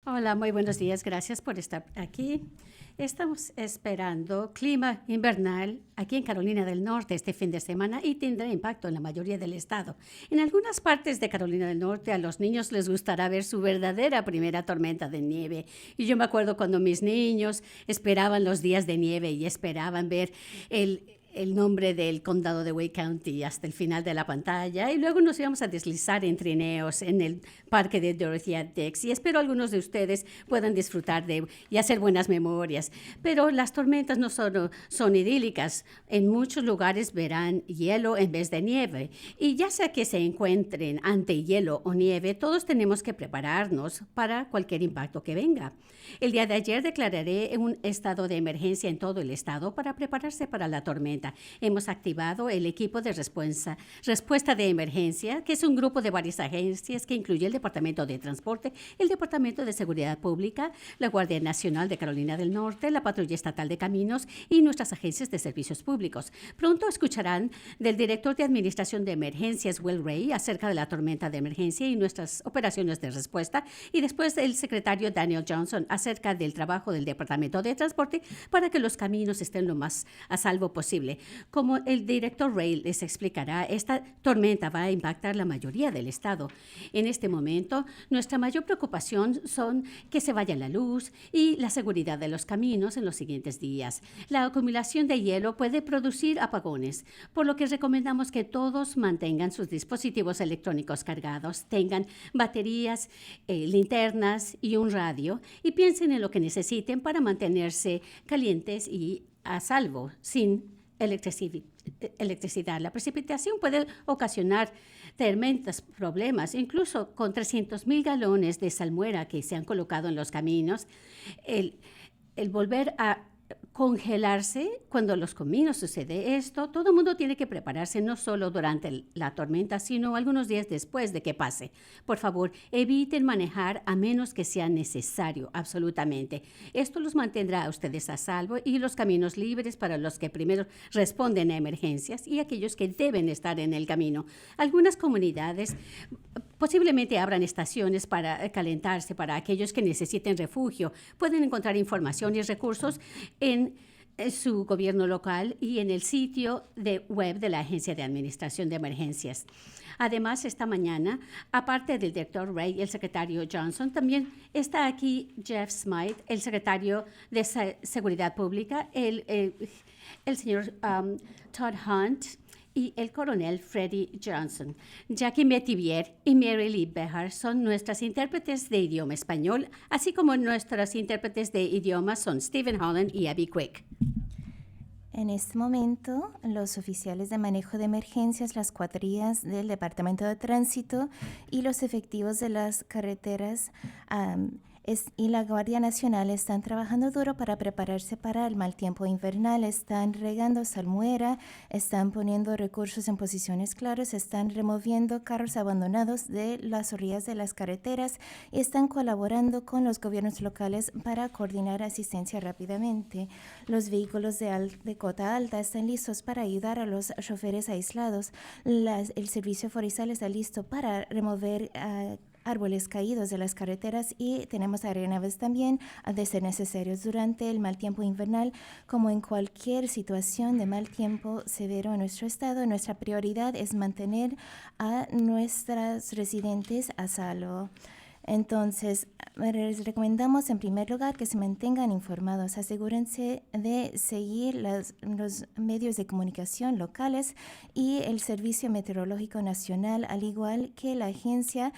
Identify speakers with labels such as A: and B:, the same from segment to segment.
A: Hola, muy buenos días. Gracias por estar aquí. Estamos esperando clima invernal aquí en Carolina del Norte este fin de semana y tendrá impacto en la mayoría del estado. En algunas partes de Carolina del Norte a los niños les gustará ver su verdadera primera tormenta de nieve. Y yo me acuerdo cuando mis niños esperaban los días de nieve y esperaban ver el nombre del condado de Wake County hasta el final de la pantalla y luego nos íbamos a deslizar en trineos en el parque de Dorothea Dix y espero algunos de ustedes puedan disfrutar y hacer buenas memorias. Pero las tormentas no son idílicas. En muchos lugares verán hielo en vez de nieve y ya sea que se encuentren ante hielo o nieve, todos tenemos que prepararnos para cualquier impacto que venga. El día de ayer declararé un estado de emergencia en todo el estado para prepararse para la tormenta. Hemos activado el equipo de respuesta de emergencia, que es un grupo de varias agencias que incluye el Departamento de Transporte, el Departamento de Seguridad Pública, la Guardia Nacional de Carolina del Norte, la Patrulla Estatal de Caminos y nuestras agencias de servicios públicos. Pronto escucharán del director de Administración de Emergencias, Will Ray, acerca de la tormenta de emergencia y nuestras operaciones de respuesta, y después el secretario Daniel Johnson acerca del trabajo del Departamento de Transporte para que los caminos estén lo más a salvo posible. Como el director Ray les explicará, esta tormenta va a impactar la mayoría del estado. En este momento, nuestra mayor preocupación son que se vaya la luz y la seguridad de los caminos en los siguientes días. La acumulación de hielo puede producir apagones, por lo que recomendamos que todos mantengan sus dispositivos electrónicos cargados, tengan baterías, linternas y un radio y piensen en lo que necesiten para mantenerse calientes y a salvo, sin electricidad. La precipitación puede ocasionar tremendos problemas, incluso con 300,000 galones de salmuera que se han colocado en los caminos. El volver a congelarse cuando los caminos sucede esto, todo el mundo tiene que prepararse no solo durante la tormenta, sino algunos días después de que pase. Por favor, eviten manejar a menos que sea necesario, absolutamente. Esto los mantendrá a ustedes a salvo y los caminos libres para los que primero responden a emergencias y aquellos que deben estar en el camino. Algunas comunidades posiblemente abran estaciones para calentarse para aquellos que necesiten refugio. Pueden encontrar información y recursos en su gobierno local y en el sitio de web de la Agencia de Administración de Emergencias. Además, esta mañana, aparte del director Ray y el secretario Johnson, también está aquí Jeff Smythe, el secretario de Seguridad Pública, el señor Todd Hunt y el coronel Freddie Johnson. Jackie Metivier y Mary Lee Behar son nuestras intérpretes de idioma español, así como nuestras intérpretes de idiomas son Stephen Holland y Abby Quick.
B: En este momento, los oficiales de manejo de emergencias, las cuadrillas del Departamento de Tránsito y los efectivos de las carreteras y la Guardia Nacional están trabajando duro para prepararse para el mal tiempo invernal. Están regando salmuera, están poniendo recursos en posiciones claras, están removiendo carros abandonados de las orillas de las carreteras y están colaborando con los gobiernos locales para coordinar asistencia rápidamente. Los vehículos de cota alta están listos para ayudar a los choferes aislados. El servicio forestal está listo para remover árboles caídos de las carreteras y tenemos aeronaves también de ser necesarios durante el mal tiempo invernal. Como en cualquier situación de mal tiempo severo en nuestro estado, nuestra prioridad es mantener a nuestros residentes a salvo. Entonces, les recomendamos en primer lugar que se mantengan informados. Asegúrense de seguir los medios de comunicación locales y el Servicio Meteorológico Nacional, al igual que la Agencia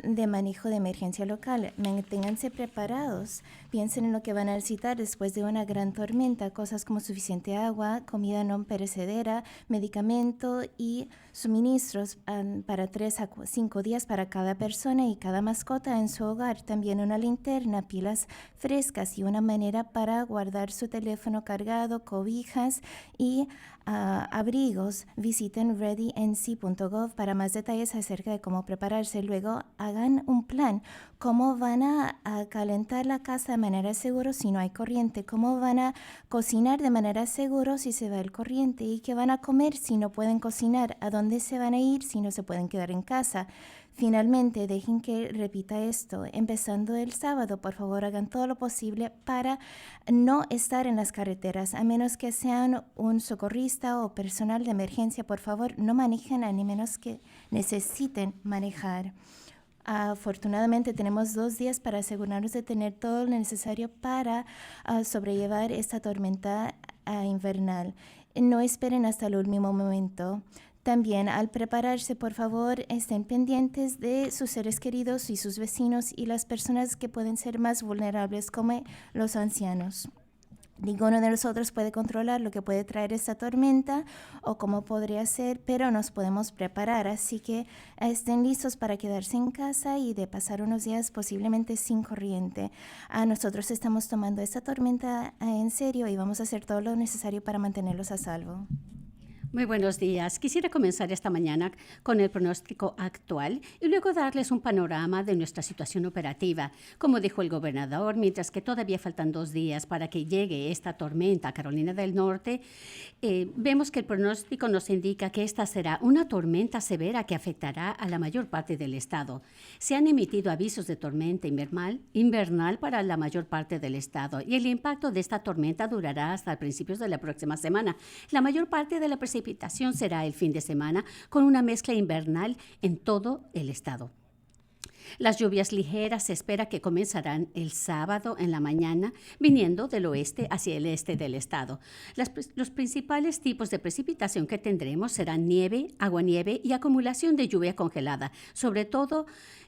B: de Manejo de Emergencia Local. Manténganse preparados. Piensen en lo que van a necesitar después de una gran tormenta, cosas como suficiente agua, comida no perecedera, medicamento y suministros para 3 a 5 días para cada persona y cada mascota en su hogar. También una linterna, pilas frescas y una manera para guardar su teléfono cargado, cobijas y abrigos. Visiten readync.gov para más detalles acerca de cómo prepararse. Luego hagan un plan. ¿Cómo van a calentar la casa de manera segura si no hay corriente? ¿Cómo van a cocinar de manera segura si se va el corriente? ¿Y qué van a comer si no pueden cocinar? ¿A dónde se van a ir si no se pueden quedar en casa? Finalmente, dejen que repita esto. Empezando el sábado, por favor, hagan todo lo posible para no estar en las carreteras, a menos que sean un socorrista o personal de emergencia. Por favor, no manejen a ni menos que necesiten manejar. Afortunadamente tenemos 2 días para asegurarnos de tener todo lo necesario para sobrellevar esta tormenta invernal. No esperen hasta el último momento. También al prepararse, por favor, estén pendientes de sus seres queridos y sus vecinos y las personas que pueden ser más vulnerables, como los ancianos. Ninguno de nosotros puede controlar lo que puede traer esta tormenta o cómo podría ser, pero nos podemos preparar. Así que estén listos para quedarse en casa y de pasar unos días posiblemente sin corriente. Nosotros estamos tomando esta tormenta en serio y vamos a hacer todo lo necesario para mantenerlos a salvo.
A: Muy buenos días. Quisiera comenzar esta mañana con el pronóstico actual y luego darles un panorama de nuestra situación operativa. Como dijo el gobernador, mientras que todavía faltan 2 días para que llegue esta tormenta a Carolina del Norte, vemos que el pronóstico nos indica que esta será una tormenta severa que afectará a la mayor parte del estado. Se han emitido avisos de tormenta invernal para la mayor parte del estado y el impacto de esta tormenta durará hasta principios de la próxima semana. La mayor parte de la precipitación será el fin de semana con una mezcla invernal en todo el estado. Las lluvias ligeras se espera que comenzarán el sábado en la mañana, viniendo del oeste hacia el este del estado. Los principales tipos de precipitación que tendremos serán nieve, aguanieve y acumulación de lluvia congelada, sobre todo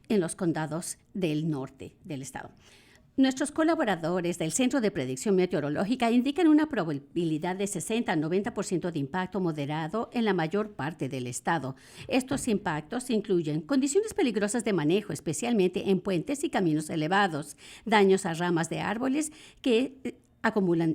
A: en los condados del norte del estado. Nuestros colaboradores del Centro de Predicción Meteorológica indican una probabilidad de 60 a 90% de impacto moderado en la mayor parte del estado. Estos impactos incluyen condiciones peligrosas de manejo, especialmente en puentes y caminos elevados, daños a ramas de árboles que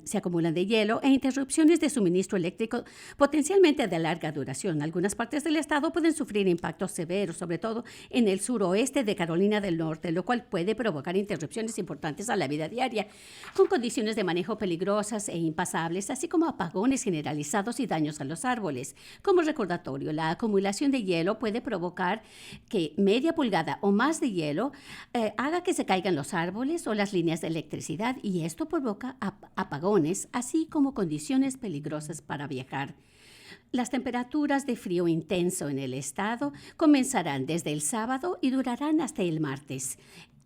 A: se acumulan de hielo e interrupciones de suministro eléctrico potencialmente de larga duración. Algunas partes del estado pueden sufrir impactos severos, sobre todo en el suroeste de Carolina del Norte, lo cual puede provocar interrupciones importantes a la vida diaria, con condiciones de manejo peligrosas e impasables, así como apagones generalizados y daños a los árboles. Como recordatorio, la acumulación de hielo puede provocar que media pulgada o más de hielo haga que se caigan los árboles o las líneas de electricidad, y esto provoca apagones, así como condiciones peligrosas para viajar. Las temperaturas de frío intenso en el estado comenzarán desde el sábado y durarán hasta el martes.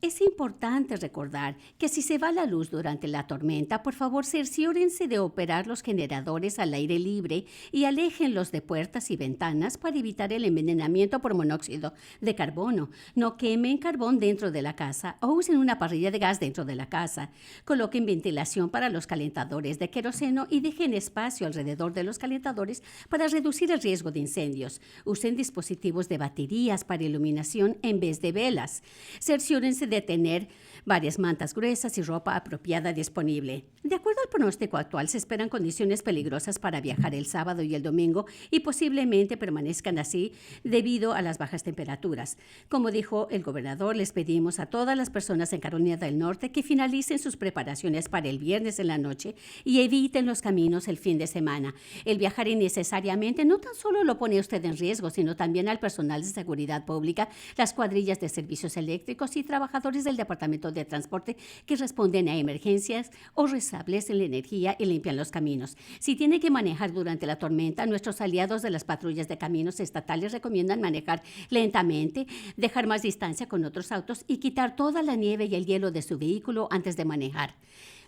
A: Es importante recordar que si se va la luz durante la tormenta, por favor cerciórense de operar los generadores al aire libre y aléjenlos de puertas y ventanas para evitar el envenenamiento por monóxido de carbono. No quemen carbón dentro de la casa o usen una parrilla de gas dentro de la casa. Coloquen ventilación para los calentadores de queroseno y dejen espacio alrededor de los calentadores para reducir el riesgo de incendios. Usen dispositivos de baterías para iluminación en vez de velas. Cerciórense de tener varias mantas gruesas y ropa apropiada disponible. De acuerdo al pronóstico actual, se esperan condiciones peligrosas para viajar el sábado y el domingo y posiblemente permanezcan así debido a las bajas temperaturas. Como dijo el gobernador, les pedimos a todas las personas en Carolina del Norte que finalicen sus preparaciones para el viernes en la noche y eviten los caminos el fin de semana. El viajar innecesariamente no tan solo lo pone a usted en riesgo, sino también al personal de seguridad pública, las cuadrillas de servicios eléctricos y trabajadores del Departamento de Transporte que responden a emergencias o restablecen la energía y limpian los caminos. Si tiene que manejar durante la tormenta, nuestros aliados de las patrullas de caminos estatales recomiendan manejar lentamente, dejar más distancia con otros autos y quitar toda la nieve y el hielo de su vehículo antes de manejar.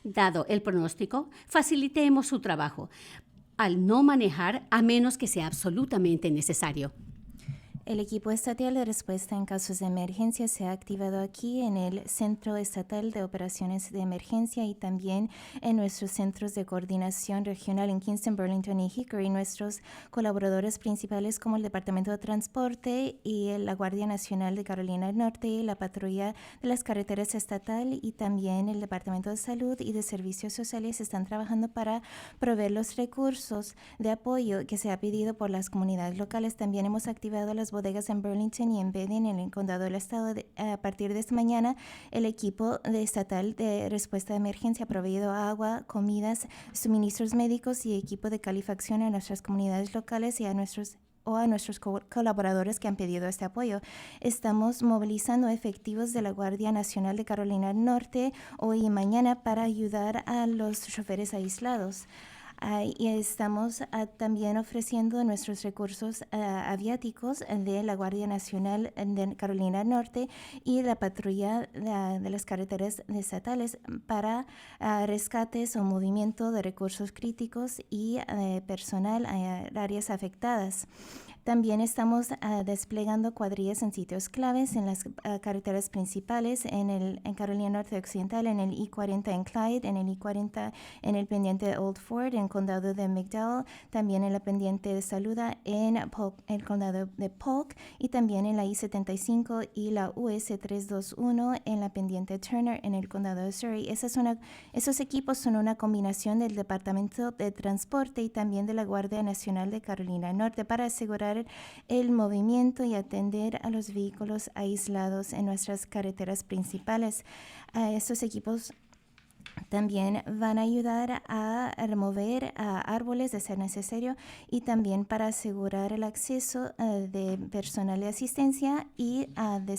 A: Dado el pronóstico, facilitemos su trabajo al no manejar a menos que sea absolutamente necesario.
B: El equipo estatal de respuesta en casos de emergencia se ha activado aquí en el Centro Estatal de Operaciones de Emergencia y también en nuestros centros de coordinación regional en Kingston, Burlington y Hickory. Nuestros colaboradores principales como el Departamento de Transporte y la Guardia Nacional de Carolina del Norte, la Patrulla de las Carreteras Estatal y también el Departamento de Salud y de Servicios Sociales están trabajando para proveer los recursos de apoyo que se ha pedido por las comunidades locales. También hemos activado las bodegas en Burlington y en Bedin, en el condado del estado. A partir de esta mañana, el equipo estatal de respuesta de emergencia ha proveído agua, comidas, suministros médicos y equipo de calefacción a nuestras comunidades locales y a nuestros o a nuestros colaboradores que han pedido este apoyo. Estamos movilizando efectivos de la Guardia Nacional de Carolina del Norte hoy y mañana para ayudar a los choferes aislados. Y estamos también ofreciendo nuestros recursos aviáticos de la Guardia Nacional de Carolina del Norte y la patrulla de las carreteras estatales para rescates o movimiento de recursos críticos y personal a áreas afectadas. También estamos desplegando cuadrillas en sitios claves en las carreteras principales en Carolina Norte Occidental, en el I-40 en Clyde, en el I-40 en el pendiente de Old Fort, en el condado de McDowell, también en la pendiente de Saluda, en el condado de Polk, y también en la I-75 y la US-321 en la pendiente Turner, en el condado de Surrey. Esos equipos son una combinación del Departamento de Transporte y también de la Guardia Nacional de Carolina Norte para asegurar el movimiento y atender a los vehículos aislados en nuestras carreteras principales. Estos equipos también van a ayudar a remover árboles de ser necesario y también para asegurar el acceso de personal de asistencia y de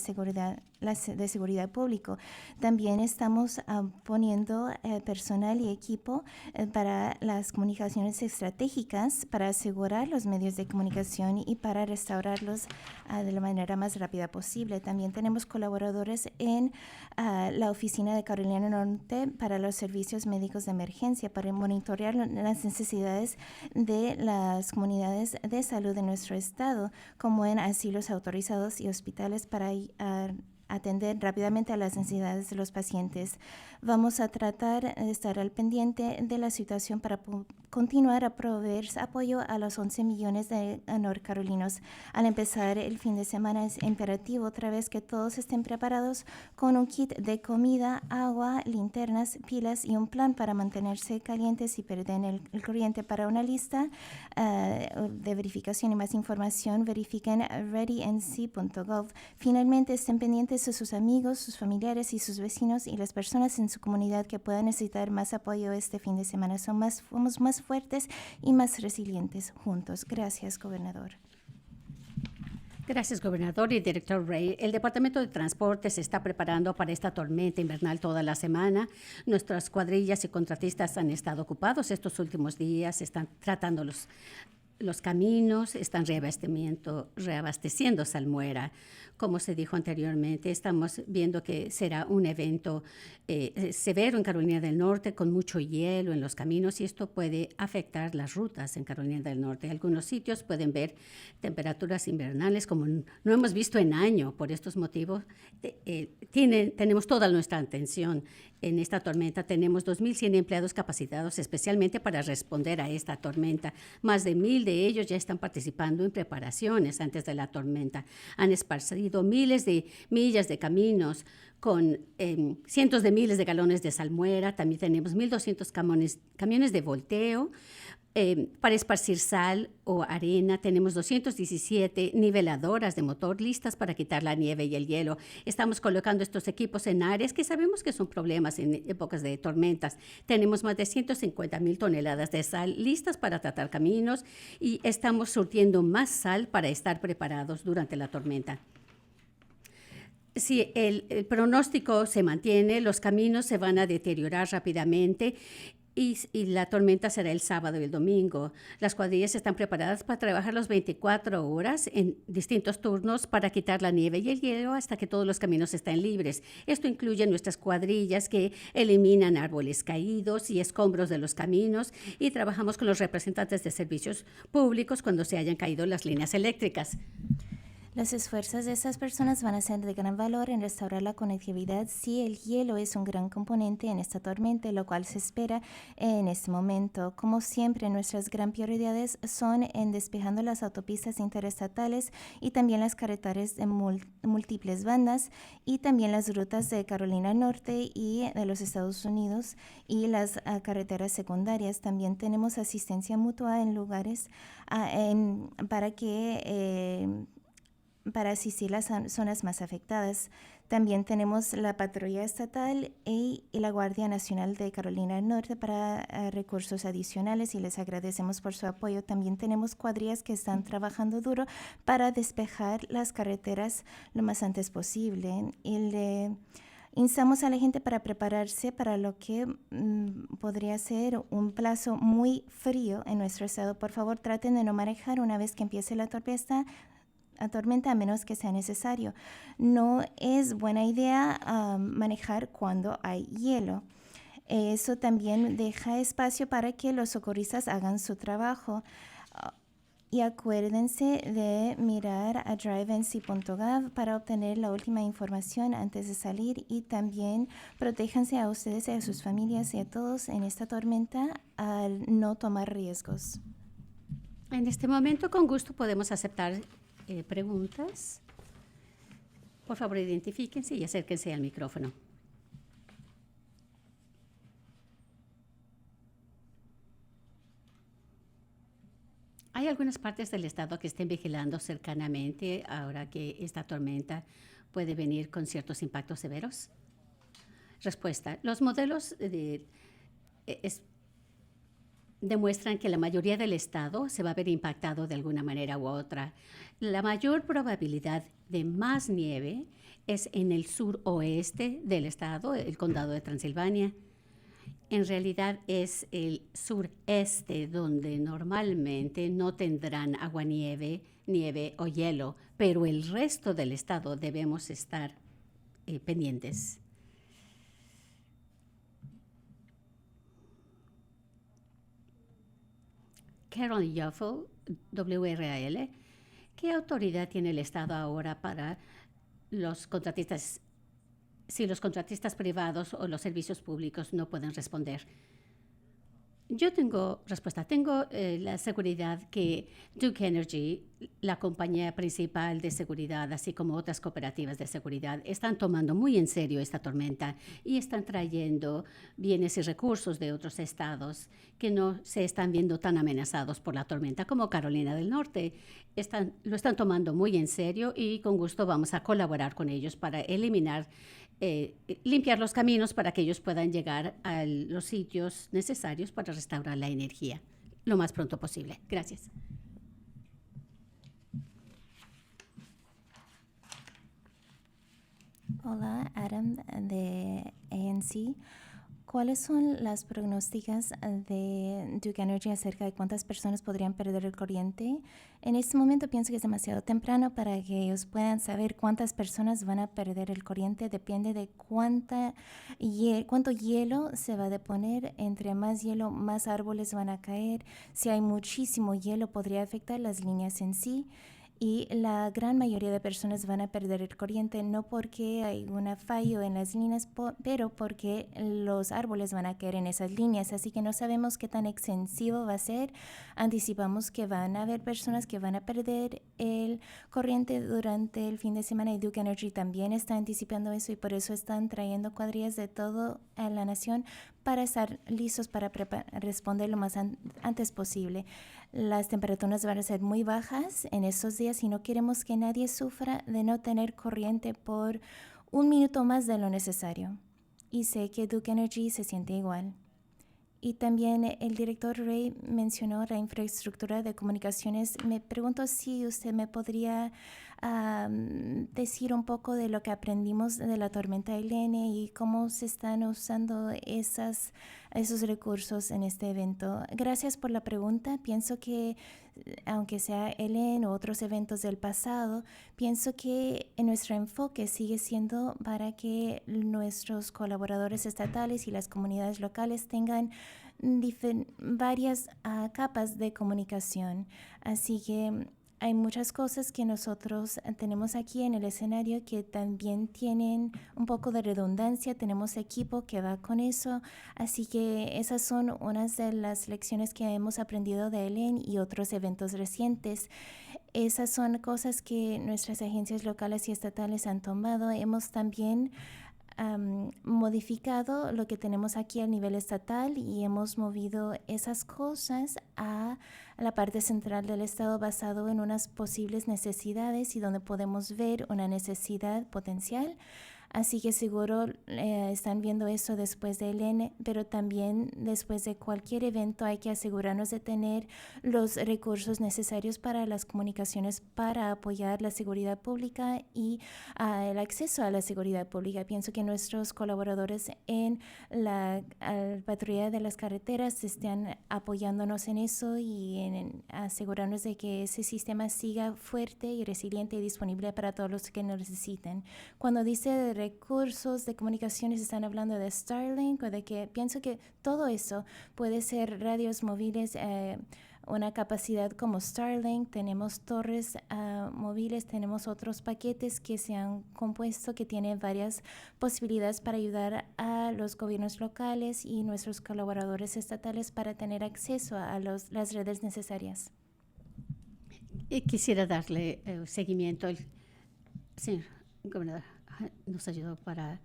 B: seguridad público. También estamos poniendo personal y equipo para las comunicaciones estratégicas para asegurar los medios de comunicación y para restaurarlos de la manera más rápida posible. También tenemos colaboradores en la oficina de Carolina Norte para los servicios médicos de emergencia para monitorear las necesidades de las comunidades de salud de nuestro estado, como en asilos autorizados y hospitales para atender rápidamente a las necesidades de los pacientes. Vamos a tratar de estar al pendiente de la situación para continuar a proveer apoyo a los 11 millones de norcarolinos. Al empezar el fin de semana es imperativo otra vez que todos estén preparados con un kit de comida, agua, linternas, pilas y un plan para mantenerse calientes y perder el corriente. Para una lista de verificación y más información, verifiquen readync.gov. Finalmente, estén pendientes de sus amigos, sus familiares y sus vecinos y las personas en su comunidad que puedan necesitar más apoyo este fin de semana. Somos más fuertes y más resilientes juntos. Gracias, gobernador.
A: Gracias, gobernador y director Ray. El Departamento de Transporte se está preparando para esta tormenta invernal toda la semana. Nuestras cuadrillas y contratistas han estado ocupados estos últimos días, están tratando los caminos, están reabasteciendo salmuera. Como se dijo anteriormente, estamos viendo que será un evento severo en Carolina del Norte con mucho hielo en los caminos y esto puede afectar las rutas en Carolina del Norte. Algunos sitios pueden ver temperaturas invernales como no hemos visto en años. Por estos motivos, tenemos toda nuestra atención en esta tormenta. Tenemos 2,100 empleados capacitados especialmente para responder a esta tormenta. Más de 1,000 de ellos ya están participando en preparaciones antes de la tormenta. Han esparcido miles de millas de caminos con cientos de miles de galones de salmuera. También tenemos 1,200 camiones de volteo para esparcir sal o arena. Tenemos 217 niveladoras de motor listas para quitar la nieve y el hielo. Estamos colocando estos equipos en áreas que sabemos que son problemas en épocas de tormentas. Tenemos más de 150,000 toneladas de sal listas para tratar caminos y estamos surtiendo más sal para estar preparados durante la tormenta. Si el pronóstico se mantiene, los caminos se van a deteriorar rápidamente y la tormenta será el sábado y el domingo. Las cuadrillas están preparadas para trabajar las 24 horas en distintos turnos para quitar la nieve y el hielo hasta que todos los caminos estén libres. Esto incluye nuestras cuadrillas que eliminan árboles caídos y escombros de los caminos y trabajamos con los representantes de servicios públicos cuando se hayan caído las líneas eléctricas.
B: Los esfuerzos de esas personas van a ser de gran valor en restaurar la conectividad si el hielo es un gran componente en esta tormenta, lo cual se espera en este momento. Como siempre, nuestras gran prioridades son en despejando las autopistas interestatales y también las carreteras de múltiples bandas y también las rutas de Carolina Norte y de los Estados Unidos y las carreteras secundarias. También tenemos asistencia mutua en lugares para asistir las zonas más afectadas. También tenemos la Patrulla Estatal y la Guardia Nacional de Carolina del Norte para recursos adicionales y les agradecemos por su apoyo. También tenemos cuadrillas que están trabajando duro para despejar las carreteras lo más antes posible. Y le instamos a la gente para prepararse para lo que podría ser un plazo muy frío en nuestro estado. Por favor, traten de no manejar una vez que empiece la tormenta a menos que sea necesario. No es buena idea manejar cuando hay hielo. Eso también deja espacio para que los socorristas hagan su trabajo. Y acuérdense de mirar a drivenc.gov para obtener la última información antes de salir y también protéjanse a ustedes y a sus familias y a todos en esta tormenta al no tomar riesgos.
A: En este momento, con gusto, podemos aceptar preguntas. Por favor, identifíquense y acérquense al micrófono. ¿Hay algunas partes del estado que estén vigilando cercanamente ahora que esta tormenta puede venir con ciertos impactos severos? Respuesta. Los modelos demuestran que la mayoría del estado se va a ver impactado de alguna manera u otra. La mayor probabilidad de más nieve es en el suroeste del estado, el condado de Transilvania. En realidad es el sureste donde normalmente no tendrán aguanieve, nieve o hielo, pero el resto del estado debemos estar pendientes. Carol Yoffel, WRAL. ¿Qué autoridad tiene el Estado ahora para los contratistas si los contratistas privados o los servicios públicos no pueden responder? Yo tengo respuesta. Tengo la seguridad que Duke Energy, la compañía principal de seguridad, así como otras cooperativas de seguridad, están tomando muy en serio esta tormenta y están trayendo bienes y recursos de otros estados que no se están viendo tan amenazados por la tormenta como Carolina del Norte. Lo están tomando muy en serio y con gusto vamos a colaborar con ellos para eliminar limpiar los caminos para que ellos puedan llegar a los sitios necesarios para restaurar la energía lo más pronto posible. Gracias.
B: Hola, Adam de ANC. ¿Cuáles son las pronósticas de Duke Energy acerca de cuántas personas podrían perder el corriente? En este momento pienso que es demasiado temprano para que ellos puedan saber cuántas personas van a perder el corriente. Depende de cuánto hielo se va a deponer. Entre más hielo, más árboles van a caer. Si hay muchísimo hielo, podría afectar las líneas en sí. Y la gran mayoría de personas van a perder el corriente no porque hay un fallo en las líneas, pero porque los árboles van a caer en esas líneas. Así que no sabemos qué tan extensivo va a ser. Anticipamos que van a haber personas que van a perder el corriente durante el fin de semana y Duke Energy también está anticipando eso y por eso están trayendo cuadrillas de todo a la nación para estar listos para responder lo más antes posible. Las temperaturas van a ser muy bajas en estos días y no queremos que nadie sufra de no tener corriente por un minuto más de lo necesario. Y sé que Duke Energy se siente igual. Y también el director Ray mencionó la infraestructura de comunicaciones. Me pregunto si usted me podría decir un poco de lo que aprendimos de la tormenta Helene y cómo se están usando esos recursos en este evento. Gracias por la pregunta. Pienso que, aunque sea Helene u otros eventos del pasado, pienso que nuestro enfoque sigue siendo para que nuestros colaboradores estatales y las comunidades locales tengan varias capas de comunicación. Así que hay muchas cosas que nosotros tenemos aquí en el escenario que también tienen un poco de redundancia. Tenemos equipo que va con eso. Así que esas son unas de las lecciones que hemos aprendido de Helene y otros eventos recientes. Esas son cosas que nuestras agencias locales y estatales han tomado. Hemos también modificado lo que tenemos aquí a nivel estatal y hemos movido esas cosas a la parte central del estado basado en unas posibles necesidades y donde podemos ver una necesidad potencial. Así que seguro están viendo eso después de Elena, pero también después de cualquier evento hay que asegurarnos de tener los recursos necesarios para las comunicaciones para apoyar la seguridad pública y el acceso a la seguridad pública. Pienso que nuestros colaboradores en la patrulla de las carreteras están apoyándonos en eso y en asegurarnos de que ese sistema siga fuerte y resiliente y disponible para todos los que lo necesiten. Cuando dice de recursos de comunicaciones, están hablando de Starlink o de que pienso que todo eso puede ser radios móviles, una capacidad como Starlink, tenemos torres móviles, tenemos otros paquetes que se han compuesto que tienen varias posibilidades para ayudar a los gobiernos locales y nuestros colaboradores estatales para tener acceso a las redes necesarias.
A: Y quisiera darle seguimiento. El señor gobernador nos ayudó para...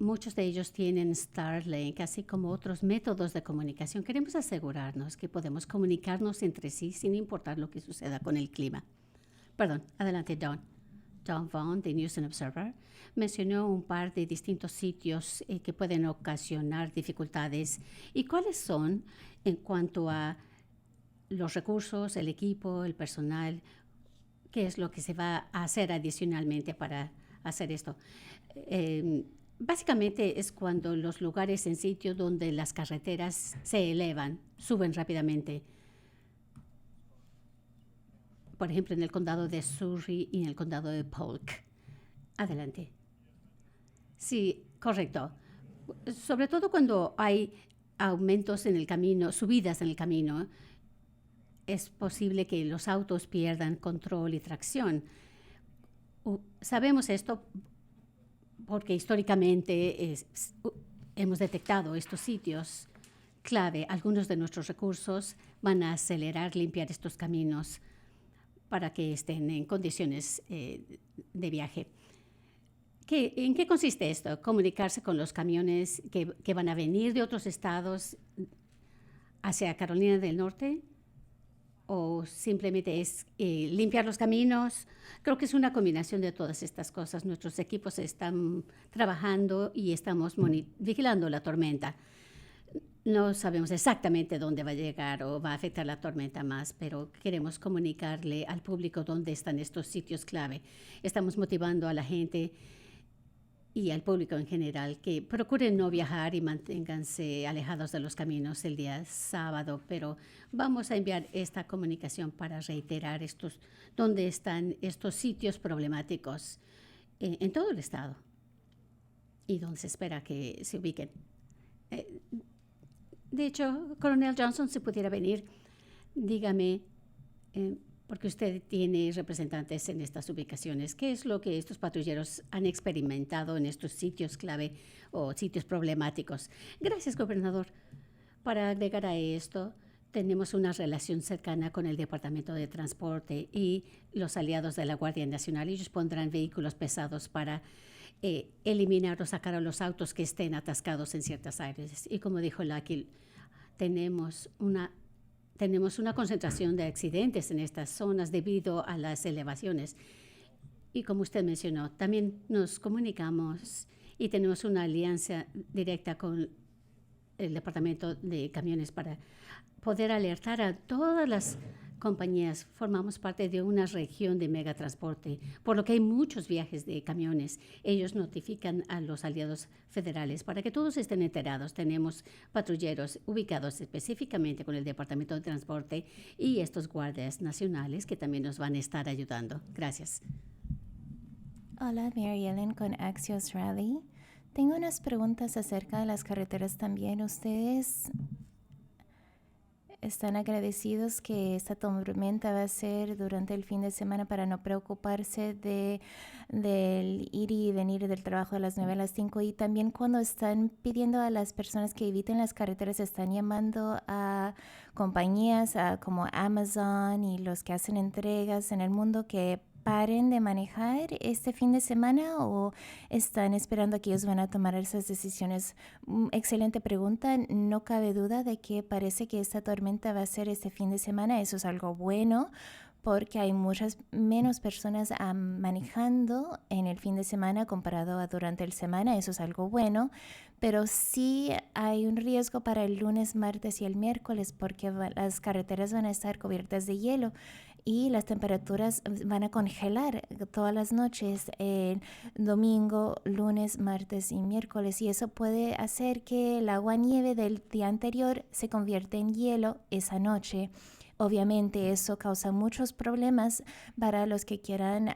A: Muchos de ellos tienen Starlink, así como otros métodos de comunicación. Queremos asegurarnos que podemos comunicarnos entre sí sin importar lo que suceda con el clima. Perdón, adelante, Don. Don Vaughn, de News and Observer, mencionó un par de distintos sitios que pueden ocasionar dificultades. ¿Y cuáles son en cuanto a los recursos, el equipo, el personal? ¿Qué es lo que se va a hacer adicionalmente para hacer esto? Básicamente es cuando los lugares en sitio donde las carreteras se elevan, suben rápidamente. Por ejemplo, en el condado de Surrey y en el condado de Polk. Adelante. Sí, correcto. Sobre todo cuando hay aumentos en el camino, subidas en el camino, es posible que los autos pierdan control y tracción. Sabemos esto porque históricamente hemos detectado estos sitios clave. Algunos de nuestros recursos van a acelerar, limpiar estos caminos para que estén en condiciones de viaje. ¿En qué consiste esto? ¿Comunicarse con los camiones que van a venir de otros estados hacia Carolina del Norte? ¿O simplemente es limpiar los caminos? Creo que es una combinación de todas estas cosas. Nuestros equipos están trabajando y estamos vigilando la tormenta. No sabemos exactamente dónde va a llegar o va a afectar la tormenta más, pero queremos comunicarle al público dónde están estos sitios clave. Estamos motivando a la gente y al público en general que procuren no viajar y manténganse alejados de los caminos el día sábado, pero vamos a enviar esta comunicación para reiterar dónde están estos sitios problemáticos en todo el estado y dónde se espera que se ubiquen. De hecho, Coronel Johnson, si pudiera venir, dígame, porque usted tiene representantes en estas ubicaciones, ¿qué es lo que estos patrulleros han experimentado en estos sitios clave o sitios problemáticos? Gracias, gobernador. Para agregar a esto, tenemos una relación cercana con el Departamento de Transporte y los aliados de la Guardia Nacional. Ellos pondrán vehículos pesados para eliminar o sacar a los autos que estén atascados en ciertas áreas. Y como dijo Lucky, tenemos una concentración de accidentes en estas zonas debido a las elevaciones. Y como usted mencionó, también nos comunicamos y tenemos una alianza directa con el Departamento de Camiones para poder alertar a todas las compañías. Formamos parte de una región de megatransporte, por lo que hay muchos viajes de camiones. Ellos notifican a los aliados federales para que todos estén enterados. Tenemos patrulleros ubicados específicamente con el Departamento de Transporte y estos guardias nacionales que también nos van a estar ayudando. Gracias.
B: Hola, Mary Ellen con Axios Rally. Tengo unas preguntas acerca de las carreteras también. ¿Ustedes están agradecidos que esta tormenta va a ser durante el fin de semana para no preocuparse del ir y venir del trabajo de las 9 a las 5? Y también cuando están pidiendo a las personas que eviten las carreteras, están llamando a compañías como Amazon y los que hacen entregas en el mundo que paren de manejar este fin de semana o están esperando a que ellos van a tomar esas decisiones? Excelente pregunta. No cabe duda de que parece que esta tormenta va a ser este fin de semana. Eso es algo bueno porque hay muchas menos personas manejando en el fin de semana comparado a durante el semana. Eso es algo bueno, pero sí hay un riesgo para el lunes, martes y el miércoles porque las carreteras van a estar cubiertas de hielo y las temperaturas van a congelar todas las noches, el domingo, lunes, martes y miércoles, y eso puede hacer que el agua nieve del día anterior se convierta en hielo esa noche. Obviamente eso causa muchos problemas para los que quieran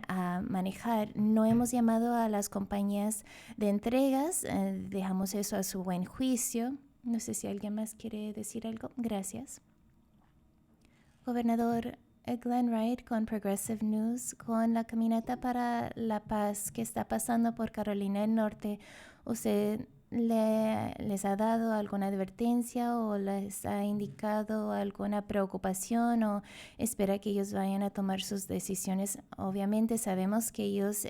B: manejar. No hemos llamado a las compañías de entregas, dejamos eso a su buen juicio. No sé si alguien más quiere decir algo. Gracias. Gobernador Glenn Wright con Progressive News, con la caminata para la paz que está pasando por Carolina del Norte. ¿Usted les ha dado alguna advertencia o les ha indicado alguna preocupación o espera que ellos vayan a tomar sus decisiones? Obviamente sabemos que ellos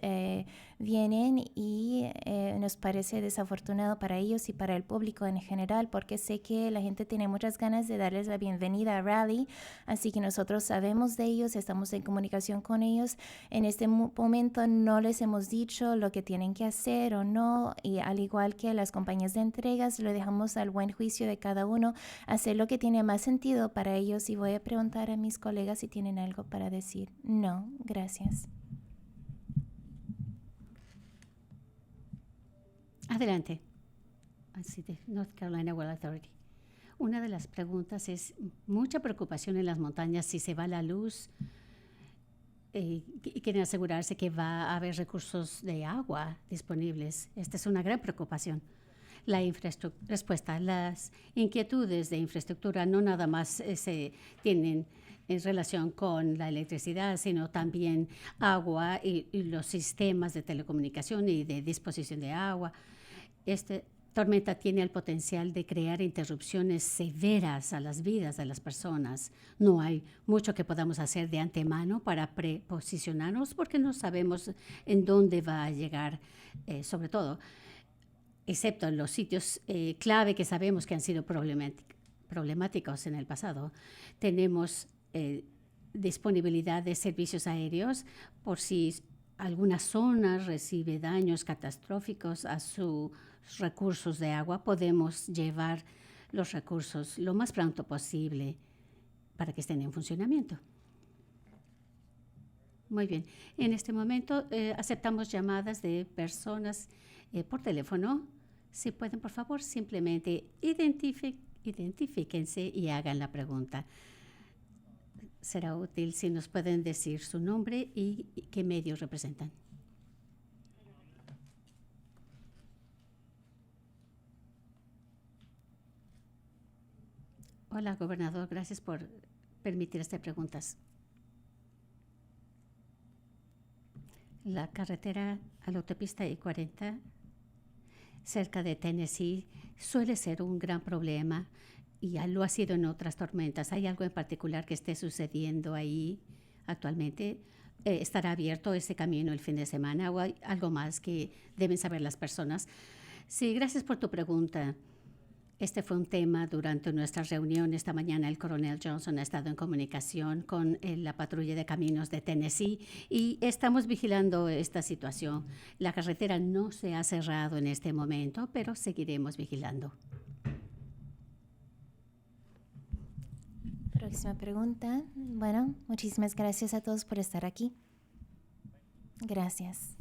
B: vienen y nos parece desafortunado para ellos y para el público en general, porque sé que la gente tiene muchas ganas de darles la bienvenida a Raleigh, así que nosotros sabemos de ellos, estamos en comunicación con ellos. En este momento no les hemos dicho lo que tienen que hacer o no, y al igual que las compañías de entregas, lo dejamos al buen juicio de cada uno, hacer lo que tiene más sentido para ellos, y voy a preguntar a mis colegas si tienen algo para decir. No, gracias.
A: Adelante. Así de North Carolina Water Authority. Una de las preguntas es mucha preocupación en las montañas si se va la luz y quieren asegurarse que va a haber recursos de agua disponibles. Esta es una gran preocupación. La respuesta, las inquietudes de infraestructura no nada más se tienen en relación con la electricidad, sino también agua y los sistemas de telecomunicación y de disposición de agua. Esta tormenta tiene el potencial de crear interrupciones severas a las vidas de las personas. No hay mucho que podamos hacer de antemano para preposicionarnos porque no sabemos en dónde va a llegar, sobre todo, excepto en los sitios clave que sabemos que han sido problemáticos en el pasado. Tenemos disponibilidad de servicios aéreos por si alguna zona recibe daños catastróficos a sus recursos de agua. Podemos llevar los recursos lo más pronto posible para que estén en funcionamiento. Muy bien. En este momento aceptamos llamadas de personas por teléfono. Si pueden, por favor, simplemente identifíquense y hagan la pregunta. Será útil si nos pueden decir su nombre y qué medios representan. Hola, gobernador. Gracias por permitir estas preguntas. La carretera a la autopista I-40 cerca de Tennessee suele ser un gran problema y ya lo ha sido en otras tormentas. ¿Hay algo en particular que esté sucediendo ahí actualmente? ¿Estará abierto ese camino el fin de semana o hay algo más que deben saber las personas? Sí, gracias por tu pregunta. Este fue un tema durante nuestra reunión esta mañana. El coronel Johnson ha estado en comunicación con la patrulla de caminos de Tennessee y estamos vigilando esta situación. La carretera no se ha cerrado en este momento, pero seguiremos vigilando.
B: Próxima pregunta. Bueno, muchísimas gracias a todos por estar aquí. Gracias.